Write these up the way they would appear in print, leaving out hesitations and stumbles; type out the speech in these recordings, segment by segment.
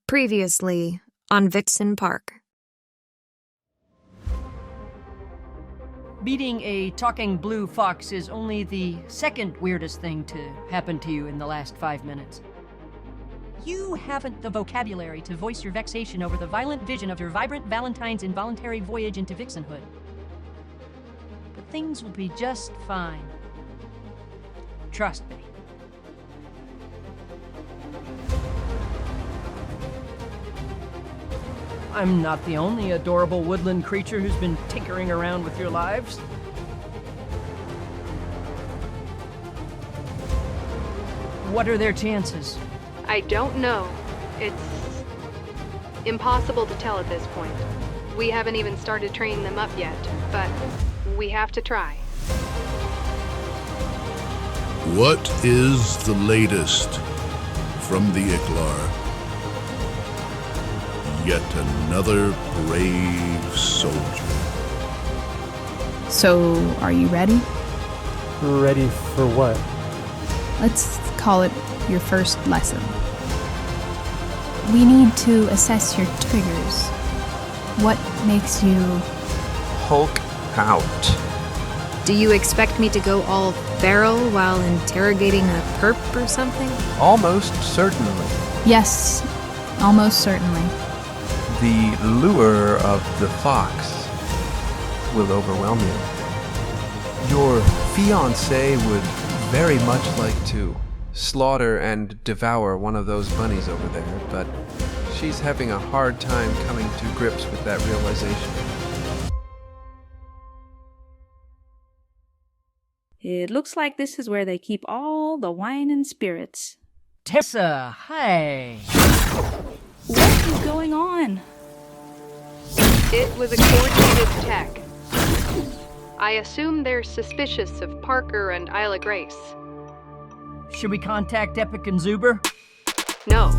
Previously on Vixen Park. Beating a talking blue fox is only the second weirdest thing to happen to you in the last 5 minutes. You haven't the vocabulary to voice your vexation over the violent vision of your vibrant Valentine's involuntary voyage into Vixenhood. But things will be just fine. Trust me. I'm not the only adorable woodland creature who's been tinkering around with your lives. What are their chances? I don't know. It's impossible to tell at this point. We haven't even started training them up yet, but we have to try. What is the latest from the Iklar? Yet another brave soldier. So, are you ready? Ready for what? Let's call it your first lesson. We need to assess your triggers. What makes you... Hulk out. Do you expect me to go all feral while interrogating a perp or something? Almost certainly. Yes, almost certainly. The lure of the fox will overwhelm you. Your fiancé would very much like to slaughter and devour one of those bunnies over there, but she's having a hard time coming to grips with that realization. It looks like this is where they keep all the wine and spirits. Tessa, hi. What is going on? It was a coordinated attack. I assume they're suspicious of Parker and Isla Grace. Should we contact Epic and Zuber? No.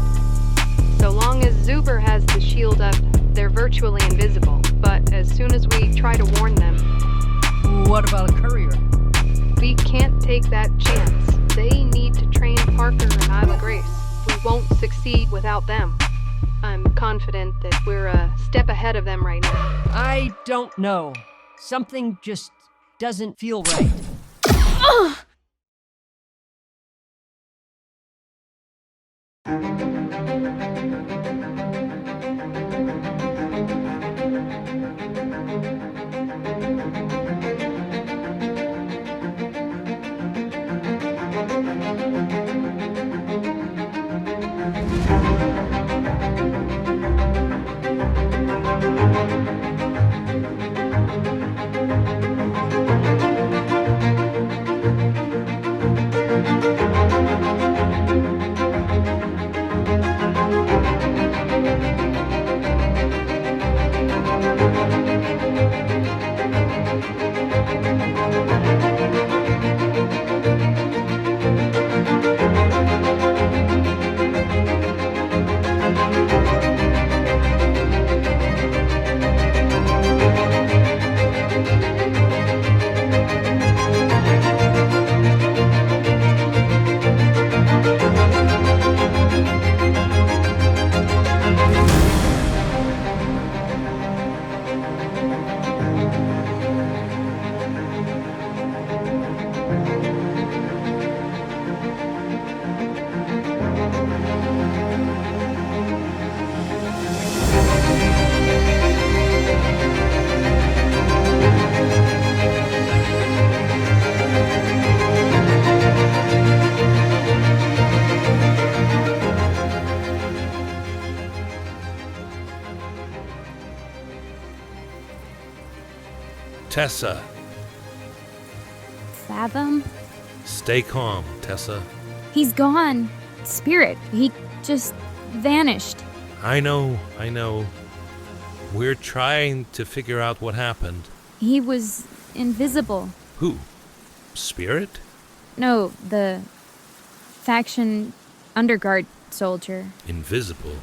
So long as Zuber has the shield up, they're virtually invisible. But as soon as we try to warn them... What about a courier? We can't take that chance. They need to train Parker and Isla Grace. We won't succeed without them. I'm confident that we're a step ahead of them right now. I don't know. Something just doesn't feel right. Tessa, Fathom? stay calm, Tessa. He's gone. Spirit, he just vanished. I know. We're trying to figure out what happened. He was invisible. Who? Spirit? No, the faction underguard soldier. Invisible?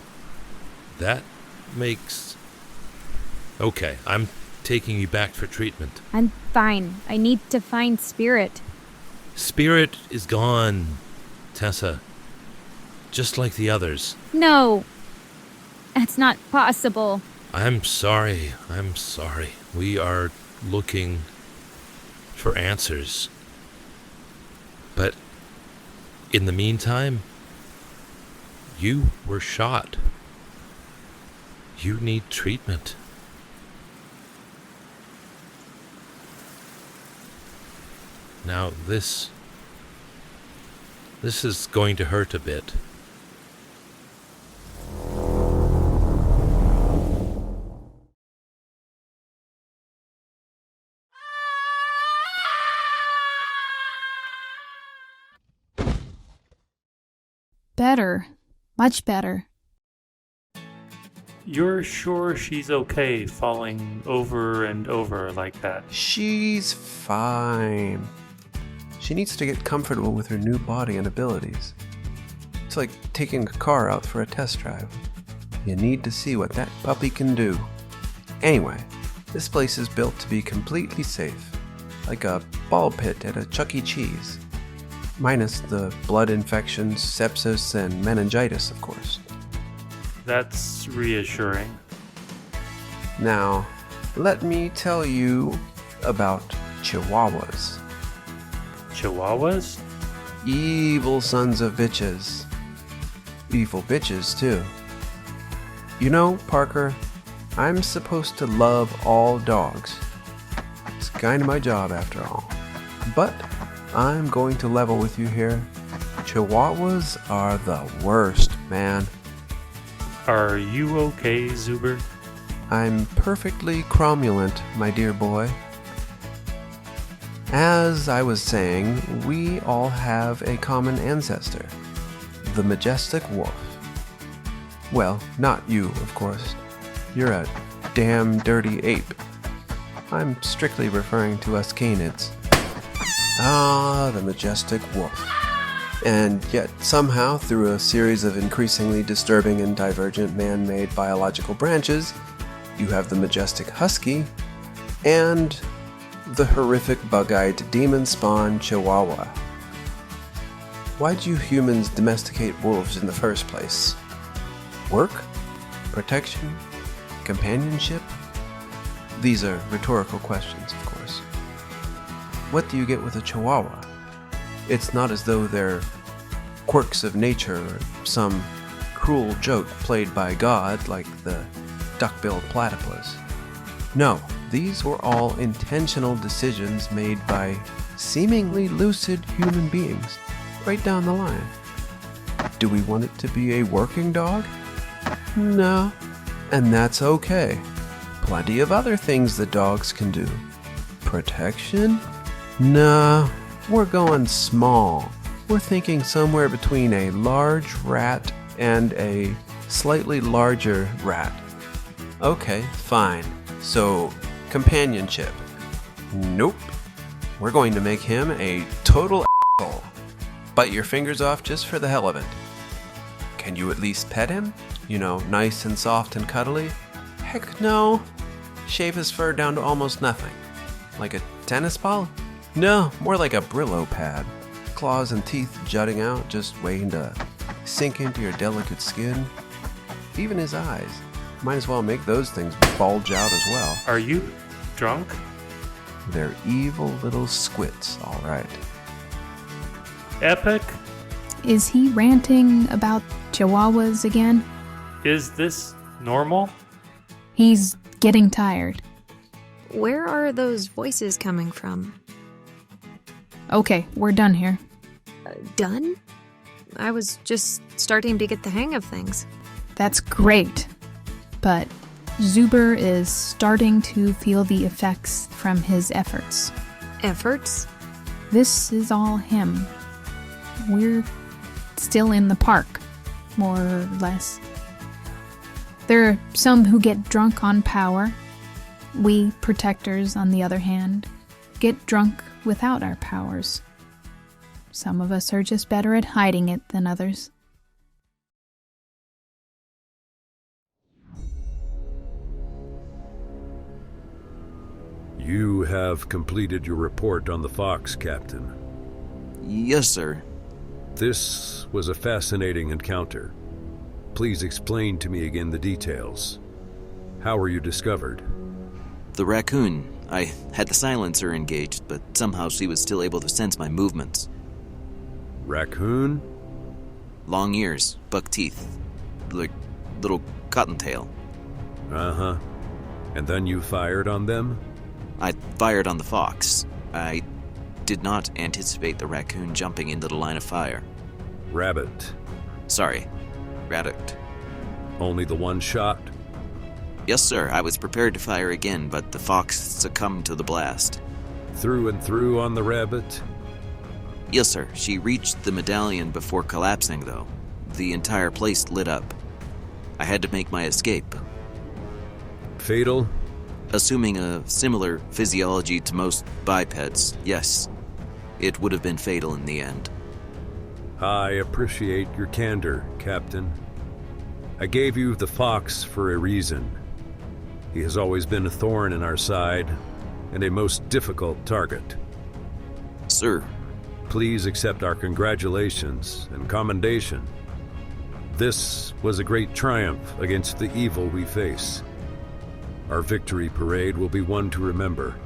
That makes... Okay, I'm taking you back for treatment. I'm fine. I need to find Spirit. Spirit is gone, Tessa. Just like the others. No. That's not possible. I'm sorry. We are looking for answers. But in the meantime, you were shot. You need treatment. Now this is going to hurt a bit. Better. Much better. You're sure she's okay falling over and over like that? She's fine. She needs to get comfortable with her new body and abilities. It's like taking a car out for a test drive. You need to see what that puppy can do. Anyway, this place is built to be completely safe, like a ball pit at a Chuck E. Cheese. Minus the blood infections, sepsis, and meningitis, of course. That's reassuring. Now, let me tell you about Chihuahuas. Chihuahuas? Evil sons of bitches. Evil bitches, too. You know, Parker, I'm supposed to love all dogs. It's kind of my job, after all. But I'm going to level with you here. Chihuahuas are the worst, man. Are you okay, Zuber? I'm perfectly cromulent, my dear boy. As I was saying, we all have a common ancestor, the majestic wolf. Well, not you, of course. You're a damn dirty ape. I'm strictly referring to us canids. Ah, the majestic wolf. And yet, somehow, through a series of increasingly disturbing and divergent man-made biological branches, you have the majestic husky and the horrific bug-eyed demon spawn Chihuahua. Why'd you humans domesticate wolves in the first place? Work? Protection? Companionship? These are rhetorical questions, of course. What do you get with a Chihuahua? It's not as though they're quirks of nature or some cruel joke played by God like the duck-billed platypus. No, these were all intentional decisions made by seemingly lucid human beings, right down the line. Do we want it to be a working dog? No, and that's okay. Plenty of other things the dogs can do. Protection? Nah, we're going small. We're thinking somewhere between a large rat and a slightly larger rat. Okay, fine. So, companionship. Nope. We're going to make him a total asshole. Bite your fingers off just for the hell of it. Can you at least pet him? You know, nice and soft and cuddly? Heck no. Shave his fur down to almost nothing. Like a tennis ball? No, more like a Brillo pad. Claws and teeth jutting out, just waiting to sink into your delicate skin. Even his eyes. Might as well make those things bulge out as well. Are you drunk? They're evil little squits, all right. Epic? Is he ranting about Chihuahuas again? Is this normal? He's getting tired. Where are those voices coming from? Okay, we're done here. Done? I was just starting to get the hang of things. That's great. But Zuber is starting to feel the effects from his efforts. Efforts? This is all him. We're still in the park, more or less. There are some who get drunk on power. We protectors, on the other hand, get drunk without our powers. Some of us are just better at hiding it than others. You have completed your report on the Fox, Captain. Yes, sir. This was a fascinating encounter. Please explain to me again the details. How were you discovered? The raccoon. I had the silencer engaged, but somehow she was still able to sense my movements. Raccoon? Long ears, buck teeth, like little cottontail. Uh-huh. And then you fired on them? I fired on the fox. I did not anticipate the raccoon jumping into the line of fire. Rabbit. Sorry, rabbit. Only the one shot? Yes, sir. I was prepared to fire again, but the fox succumbed to the blast. Through and through on the rabbit? Yes, sir. She reached the medallion before collapsing, though. The entire place lit up. I had to make my escape. Fatal? Assuming a similar physiology to most bipeds, yes. It would have been fatal in the end. I appreciate your candor, Captain. I gave you the fox for a reason. He has always been a thorn in our side, and a most difficult target. Sir. Please accept our congratulations and commendation. This was a great triumph against the evil we face. Our victory parade will be one to remember.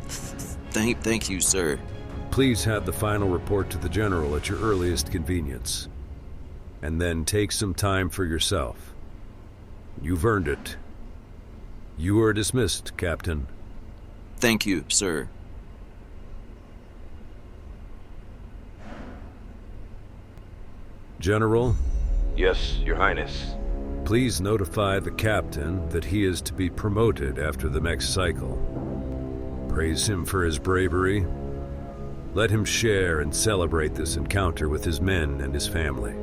Thank you, sir. Please have the final report to the General at your earliest convenience. And then take some time for yourself. You've earned it. You are dismissed, Captain. Thank you, sir. General? Yes, Your Highness. Please notify the captain that he is to be promoted after the next cycle. Praise him for his bravery. Let him share and celebrate this encounter with his men and his family.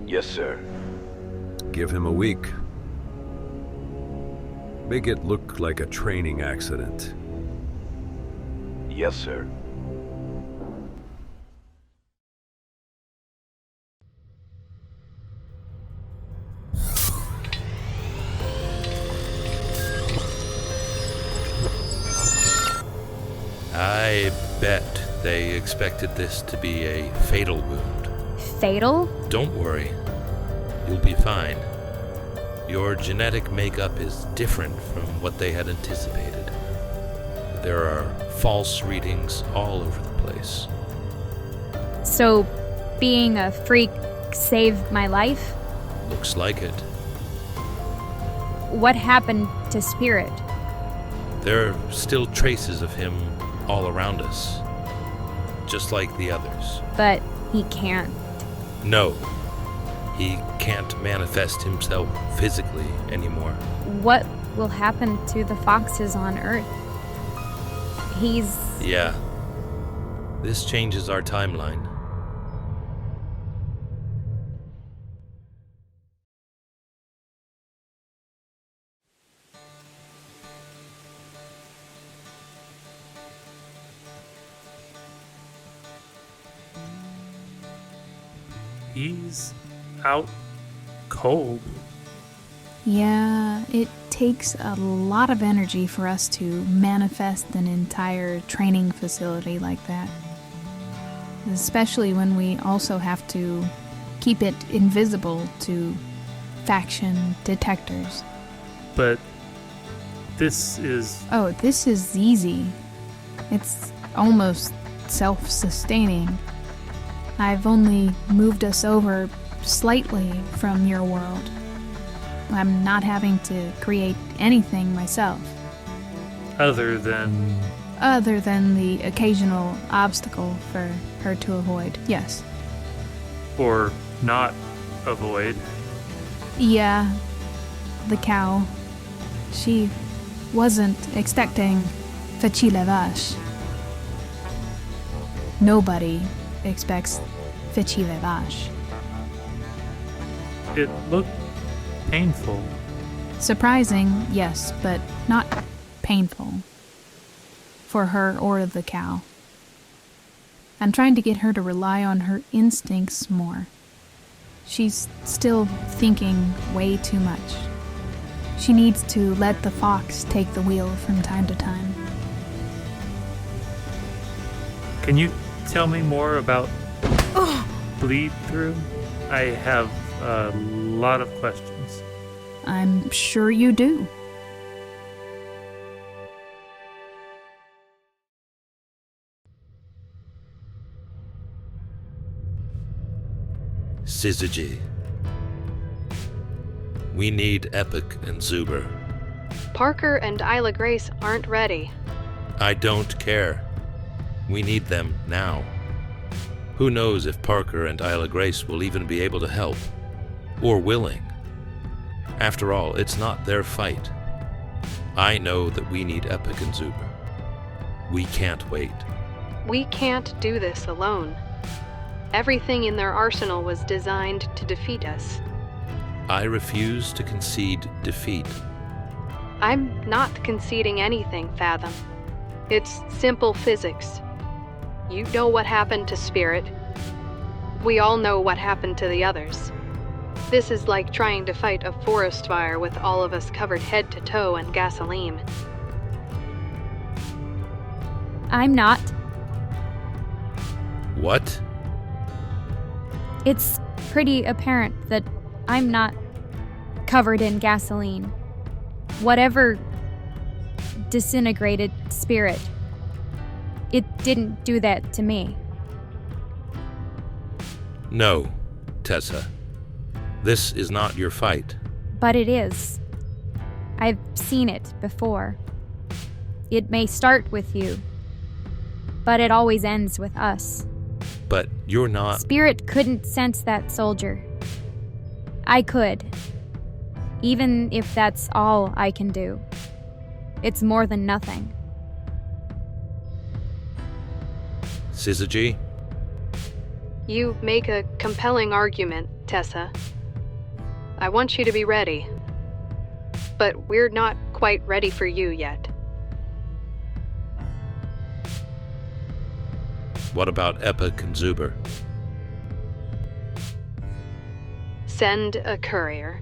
Yes, sir. Give him a week. Make it look like a training accident. Yes, sir. I bet they expected this to be a fatal wound. Fatal? Don't worry. You'll be fine. Your genetic makeup is different from what they had anticipated. There are false readings all over the place. So, being a freak saved my life? Looks like it. What happened to Spirit? There are still traces of him all around us, just like the others. But he can't. No, he can't manifest himself physically anymore. What will happen to the foxes on Earth? Yeah. This changes our timeline. He's out cold. Yeah, it takes a lot of energy for us to manifest an entire training facility like that. Especially when we also have to keep it invisible to faction detectors. But this is... Oh, this is easy. It's almost self-sustaining. I've only moved us over slightly from your world. I'm not having to create anything myself. Other than the occasional obstacle for her to avoid, yes. Or not avoid. Yeah, the cow. She wasn't expecting Facile Vache. Nobody expects Facile Vache. It looked painful. Surprising, yes, but not painful. For her or the cow. I'm trying to get her to rely on her instincts more. She's still thinking way too much. She needs to let the fox take the wheel from time to time. Can you tell me more about bleed through? I have a lot of questions. I'm sure you do. Syzygy. We need Epic and Zuber. Parker and Isla Grace aren't ready. I don't care. We need them now. Who knows if Parker and Isla Grace will even be able to help, or willing. After all, it's not their fight. I know that we need Epic and Zuber. We can't wait. We can't do this alone. Everything in their arsenal was designed to defeat us. I refuse to concede defeat. I'm not conceding anything, Fathom. It's simple physics. You know what happened to Spirit. We all know what happened to the others. This is like trying to fight a forest fire with all of us covered head to toe in gasoline. I'm not. What? It's pretty apparent that I'm not covered in gasoline. Whatever disintegrated Spirit, it didn't do that to me. No, Tessa. This is not your fight. But it is. I've seen it before. It may start with you, but it always ends with us. But you're not... Spirit couldn't sense that soldier. I could. Even if that's all I can do. It's more than nothing. Syzygy? You make a compelling argument, Tessa. I want you to be ready. But we're not quite ready for you yet. What about Epic and Zuber? Send a courier.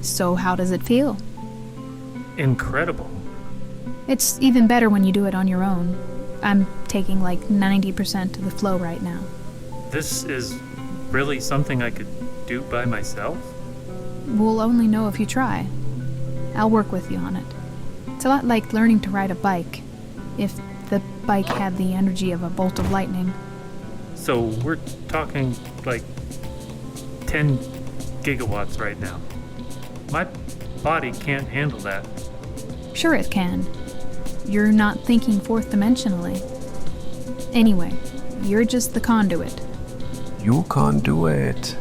So how does it feel? Incredible. It's even better when you do it on your own. I'm taking like 90% of the flow right now. This is really something I could do by myself? We'll only know if you try. I'll work with you on it. It's a lot like learning to ride a bike, if the bike had the energy of a bolt of lightning. So we're talking like 10 gigawatts right now. My body can't handle that. Sure it can. You're not thinking fourth-dimensionally. Anyway, you're just the conduit. You can't do it.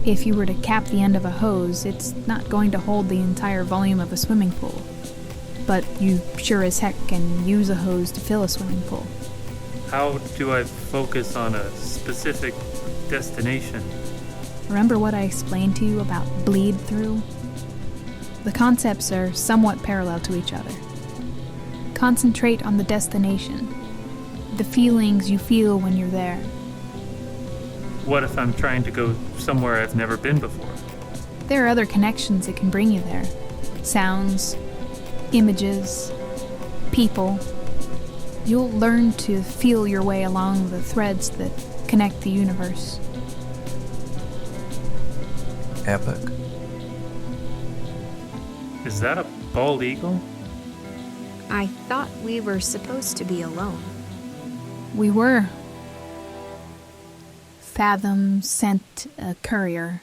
If you were to cap the end of a hose, it's not going to hold the entire volume of a swimming pool. But you sure as heck can use a hose to fill a swimming pool. How do I focus on a specific destination? Remember what I explained to you about bleed through? The concepts are somewhat parallel to each other. Concentrate on the destination, the feelings you feel when you're there. What if I'm trying to go somewhere I've never been before? There are other connections that can bring you there. Sounds, images, people. You'll learn to feel your way along the threads that connect the universe. Epic. Is that a bald eagle? I thought we were supposed to be alone. We were. Fathom sent a courier.